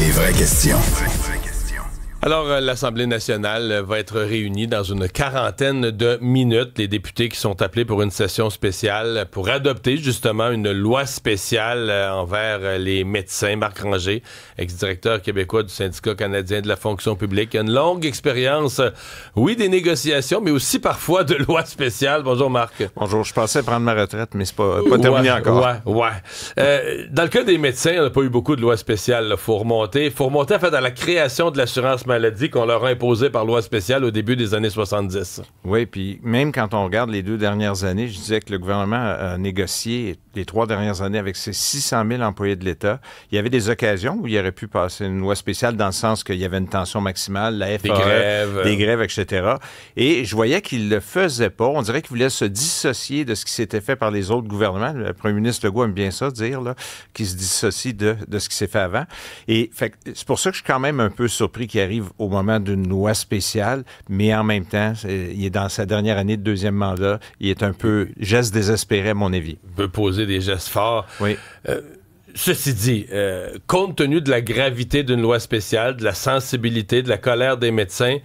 Les vraies questions. Alors, l'Assemblée nationale va être réunie dans une quarantaine de minutes. Les députés qui sont appelés pour une session spéciale pour adopter justement une loi spéciale envers les médecins. Marc Ranger, ex-directeur québécois du syndicat canadien de la fonction publique, a une longue expérience, oui, des négociations, mais aussi parfois de lois spéciales. Bonjour Marc. Bonjour, je pensais prendre ma retraite, mais c'est pas terminé encore. Dans le cas des médecins, on n'a pas eu beaucoup de lois spéciales. Il faut remonter en fait à la création de l'assurance maladie qu'on leur a imposée par loi spéciale au début des années 70. Oui, puis même quand on regarde les 2 dernières années, je disais que le gouvernement a négocié les 3 dernières années avec ses 600 000 employés de l'État. Il y avait des occasions où il aurait pu passer une loi spéciale dans le sens qu'il y avait une tension maximale, la FAE, des grèves, etc. Et je voyais qu'il le faisait pas. On dirait qu'il voulait se dissocier de ce qui s'était fait par les autres gouvernements. Le premier ministre Legault aime bien ça, dire qu'il se dissocie de ce qui s'est fait avant. Et c'est pour ça que je suis quand même un peu surpris qu'il arrive au moment d'une loi spéciale, mais en même temps, il est dans sa dernière année de deuxième mandat. Il est un peu geste désespéré, à mon avis. Il veut poser des gestes forts. Oui. Ceci dit, compte tenu de la gravité d'une loi spéciale, de la sensibilité, de la colère des médecins,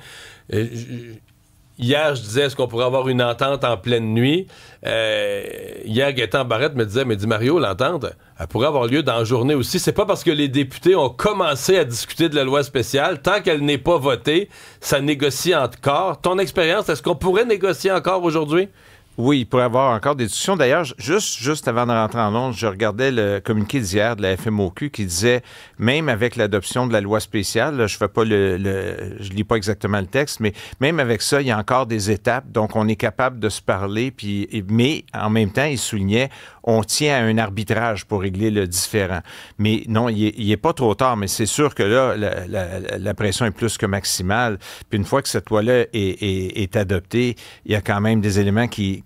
hier, je disais, est-ce qu'on pourrait avoir une entente en pleine nuit? Hier, Gaétan Barrette me dit Mario, l'entente, elle pourrait avoir lieu dans la journée aussi. C'est pas parce que les députés ont commencé à discuter de la loi spéciale. Tant qu'elle n'est pas votée, ça négocie encore. Ton expérience, est-ce qu'on pourrait négocier encore aujourd'hui? Oui, il pourrait y avoir encore des discussions. D'ailleurs, juste avant de rentrer en ondes, je regardais le communiqué d'hier de la FMOQ qui disait, même avec l'adoption de la loi spéciale, là, je lis pas exactement le texte, mais même avec ça, il y a encore des étapes. Donc, on est capable de se parler. Mais en même temps, il soulignait, on tient à un arbitrage pour régler le différend. Mais non, il est pas trop tard. Mais c'est sûr que là, la pression est plus que maximale. Puis une fois que cette loi-là est adoptée, il y a quand même des éléments qui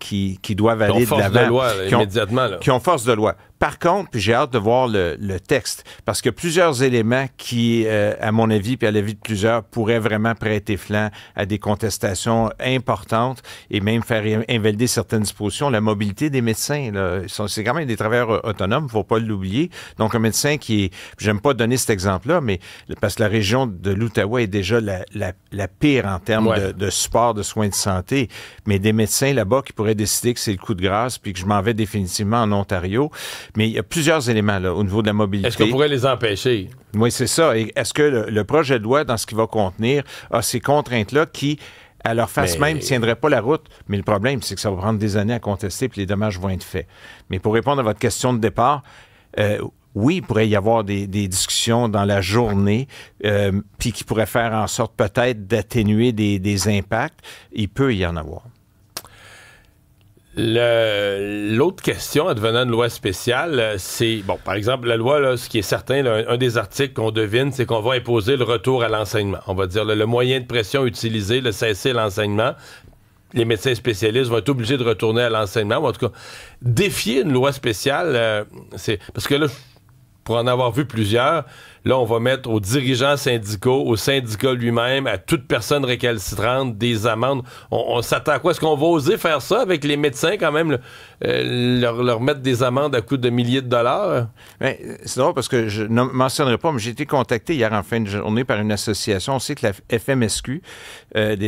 doivent aller de l'avant. Qui ont force de loi. Par contre, puis j'ai hâte de voir le texte, parce que plusieurs éléments qui, à mon avis, puis à l'avis de plusieurs, pourraient vraiment prêter flanc à des contestations importantes et même faire invalider certaines dispositions. La mobilité des médecins, là, c'est quand même des travailleurs autonomes, il ne faut pas l'oublier. Donc, un médecin qui est, j'aime pas donner cet exemple-là, mais parce que la région de l'Outaouais est déjà la pire en termes de support, de soins de santé, mais des médecins là-bas qui pourraient décider que c'est le coup de grâce puis que je m'en vais définitivement en Ontario. Mais il y a plusieurs éléments là, au niveau de la mobilité. Est-ce qu'on pourrait les empêcher? Oui, c'est ça. Et est-ce que le projet de loi, dans ce qu'il va contenir, a ces contraintes-là qui, à leur face même, ne tiendraient pas la route? Mais le problème, c'est que ça va prendre des années à contester puis les dommages vont être faits. Mais pour répondre à votre question de départ, oui, il pourrait y avoir des discussions dans la journée puis qui pourraient faire en sorte peut-être d'atténuer des impacts. Il peut y en avoir. L'autre question, advenant une loi spéciale, c'est, bon, par exemple, la loi, là, ce qui est certain, là, un des articles qu'on devine, c'est qu'on va imposer le retour à l'enseignement. On va dire le moyen de pression utilisé, le cesser l'enseignement. Les médecins spécialistes vont être obligés de retourner à l'enseignement, ou en tout cas, défier une loi spéciale, c'est parce que là, pour en avoir vu plusieurs, là, on va mettre aux dirigeants syndicaux, au syndicat lui-même, à toute personne récalcitrante, des amendes. On s'attend à quoi? Est-ce qu'on va oser faire ça avec les médecins, quand même, leur mettre des amendes à coût de milliers de dollars? Bien, c'est drôle parce que je ne mentionnerai pas, mais j'ai été contacté hier en fin de journée par une association. On sait que la FMSQ,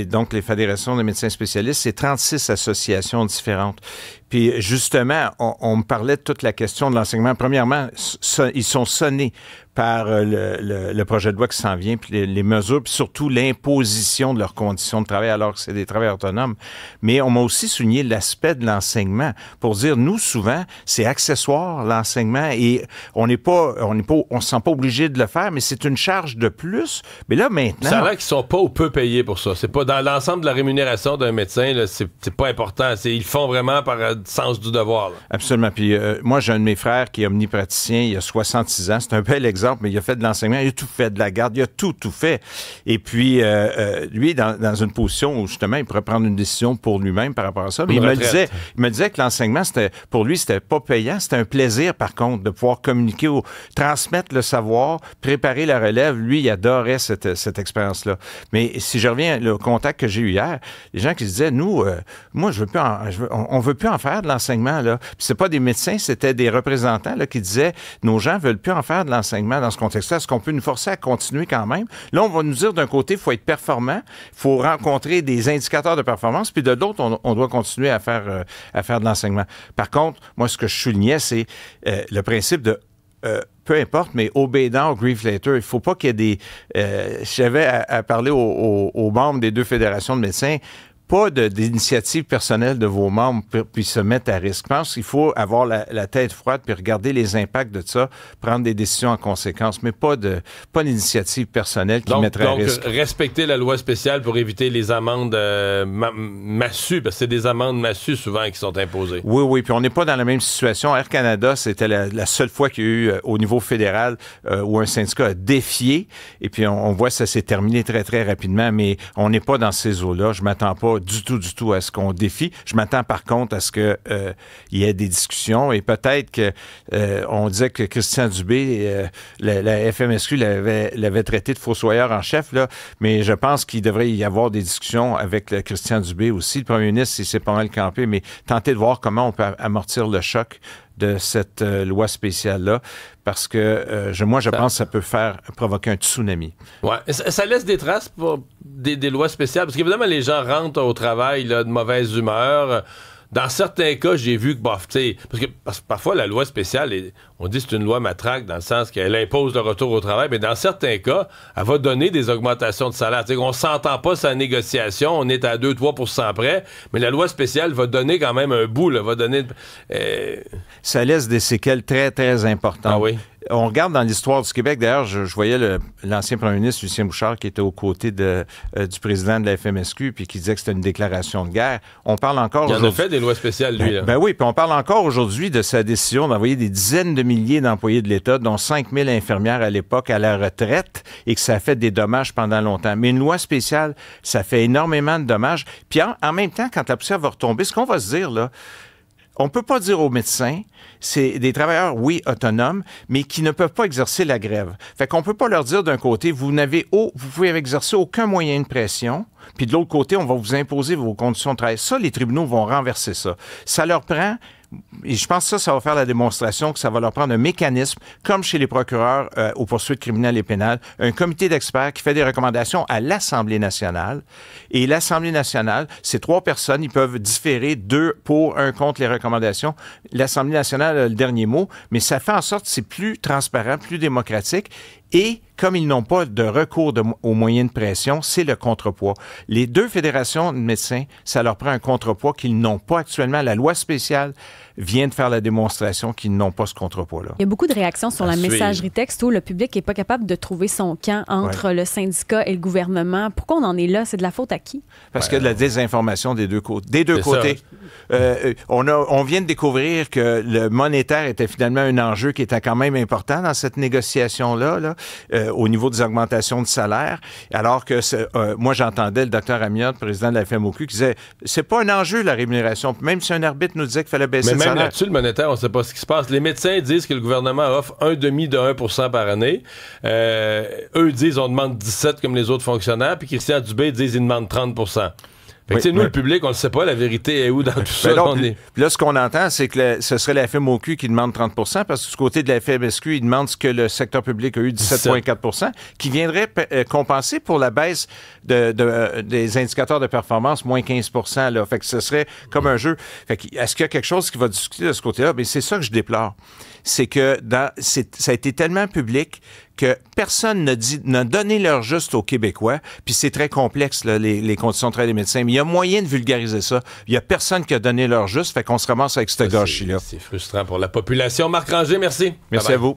donc les Fédérations des médecins spécialistes, c'est 36 associations différentes. Puis justement, on me parlait de toute la question de l'enseignement. Premièrement, ils sont sonnés par le projet de loi qui s'en vient, puis les mesures, puis surtout l'imposition de leurs conditions de travail alors que c'est des travailleurs autonomes. Mais on m'a aussi souligné l'aspect de l'enseignement pour dire, nous, souvent, c'est accessoire, l'enseignement, et on se sent pas obligé de le faire, mais c'est une charge de plus. Mais là, maintenant... Ça a l'air qu'ils sont pas ou peu payés pour ça. C'est pas dans l'ensemble de la rémunération d'un médecin, là, c'est pas important. Ils le font vraiment par sens du devoir. Là. Absolument. Puis moi, j'ai un de mes frères qui est omnipraticien, il a 66 ans. C'est un bel exemple, mais il a fait de l'enseignement, il a tout fait, de la garde, il a tout fait. Et puis, lui, dans une position où, justement, il pourrait prendre une décision pour lui-même par rapport à ça. Mais il me disait que l'enseignement, pour lui, c'était pas payant. C'était un plaisir, par contre, de pouvoir communiquer, transmettre le savoir, préparer la relève. Lui, il adorait cette expérience-là. Mais si je reviens au contact que j'ai eu hier, les gens qui se disaient, nous, moi, on veut plus en faire de l'enseignement, là. Puis c'est pas des médecins, c'était des représentants, là, qui disaient, nos gens veulent plus en faire de l'enseignement. justement, dans ce contexte-là, est-ce qu'on peut nous forcer à continuer quand même? Là, on va nous dire d'un côté, il faut être performant, il faut rencontrer des indicateurs de performance, puis de l'autre, on doit continuer à faire de l'enseignement. Par contre, moi, ce que je soulignais, c'est le principe de peu importe, mais obey now, grieve later. Il ne faut pas qu'il y ait des... J'avais à parler aux membres des deux fédérations de médecins, pas d'initiative personnelle de vos membres puis se mettre à risque. Je pense qu'il faut avoir la tête froide puis regarder les impacts de ça, prendre des décisions en conséquence, mais pas d'initiative personnelle qui mettrait à risque. Donc, respecter la loi spéciale pour éviter les amendes massues, parce que c'est des amendes massues souvent qui sont imposées. Oui, puis on n'est pas dans la même situation. Air Canada, c'était la seule fois qu'il y a eu au niveau fédéral où un syndicat a défié, et puis on voit que ça s'est terminé très, très rapidement, mais on n'est pas dans ces eaux-là. Je m'attends pas du tout à ce qu'on défie. Je m'attends par contre à ce qu'il y ait des discussions et peut-être que on disait que Christian Dubé, la FMSQ l'avait traité de fossoyeur en chef, là, mais je pense qu'il devrait y avoir des discussions avec Christian Dubé aussi. Le premier ministre, il s'est pas mal campé, mais tenter de voir comment on peut amortir le choc de cette loi spéciale-là, parce que moi, je pense que ça peut provoquer un tsunami. Oui, ça laisse des traces pour des lois spéciales, parce qu'évidemment, les gens rentrent au travail là, de mauvaise humeur. Dans certains cas, j'ai vu que, parce que parfois, la loi spéciale, on dit que c'est une loi matraque dans le sens qu'elle impose le retour au travail, mais dans certains cas, elle va donner des augmentations de salaire. T'sais, on ne s'entend pas sa négociation, on est à 2-3% près, mais la loi spéciale va donner quand même un bout, là, va donner... Ça laisse des séquelles très, très importantes. Ah oui? On regarde dans l'histoire du Québec, d'ailleurs, je voyais l'ancien premier ministre Lucien Bouchard qui était aux côtés du président de la FMSQ puis qui disait que c'était une déclaration de guerre. On parle encore... Il en a fait des lois spéciales, lui. Là. Ben oui, puis on parle encore aujourd'hui de sa décision d'envoyer des dizaines de milliers d'employés de l'État, dont 5 000 infirmières à l'époque, à la retraite, et que ça a fait des dommages pendant longtemps. Mais une loi spéciale, ça fait énormément de dommages. Puis en même temps, quand la poussière va retomber, ce qu'on va se dire, là, on ne peut pas dire aux médecins, c'est des travailleurs, oui, autonomes, mais qui ne peuvent pas exercer la grève. Fait qu'on ne peut pas leur dire d'un côté, vous pouvez exercer aucun moyen de pression, puis de l'autre côté, on va vous imposer vos conditions de travail. Ça, les tribunaux vont renverser ça. Ça leur prend... Et je pense que ça va faire la démonstration que ça va leur prendre un mécanisme, comme chez les procureurs aux poursuites criminelles et pénales, un comité d'experts qui fait des recommandations à l'Assemblée nationale. Et l'Assemblée nationale, c'est 3 personnes, ils peuvent différer 2 pour, 1 contre les recommandations. L'Assemblée nationale a le dernier mot, mais ça fait en sorte que c'est plus transparent, plus démocratique. Et comme ils n'ont pas de recours aux moyens de pression, c'est le contrepoids. Les 2 fédérations de médecins, ça leur prend un contrepoids qu'ils n'ont pas actuellement. La loi spéciale vient de faire la démonstration qu'ils n'ont pas ce contrepoids-là. Il y a beaucoup de réactions sur la messagerie texte où le public n'est pas capable de trouver son camp entre le syndicat et le gouvernement. Pourquoi on en est là? C'est de la faute à qui? Parce qu'il y a de la désinformation des deux côtés. On vient de découvrir que le monétaire était finalement un enjeu qui était quand même important dans cette négociation-là, au niveau des augmentations de salaire, alors que moi, j'entendais le docteur Amiot, président de la FMOQ, qui disait c'est pas un enjeu, la rémunération. Même si un arbitre nous disait qu'il fallait baisser le salaire. Même là-dessus, le monétaire, on ne sait pas ce qui se passe. Les médecins disent que le gouvernement offre 1,5% par année. Eux disent on demande 17 comme les autres fonctionnaires, puis Christian Dubé disent ils demandent 30%. Fait que, nous, le public, on ne sait pas, la vérité est où dans tout ça. Puis là, ce qu'on entend, c'est que ce serait la FMOQ qui demande 30 parce que du côté de la FMSQ, ils demandent ce que le secteur public a eu, 17,4 qui viendrait compenser pour la baisse des indicateurs de performance, moins 15 là. Fait que ce serait comme un jeu. Fait que, est-ce qu'il y a quelque chose qui va discuter de ce côté-là? Bien, c'est ça que je déplore. C'est que ça a été tellement public que personne n'a donné leur juste aux Québécois, puis c'est très complexe, là, les conditions de travail des médecins, mais il y a moyen de vulgariser ça. Il y a personne qui a donné leur juste, fait qu'on se ramasse avec ce gâchis-là. C'est frustrant pour la population. Marc Ranger, merci. Merci à vous.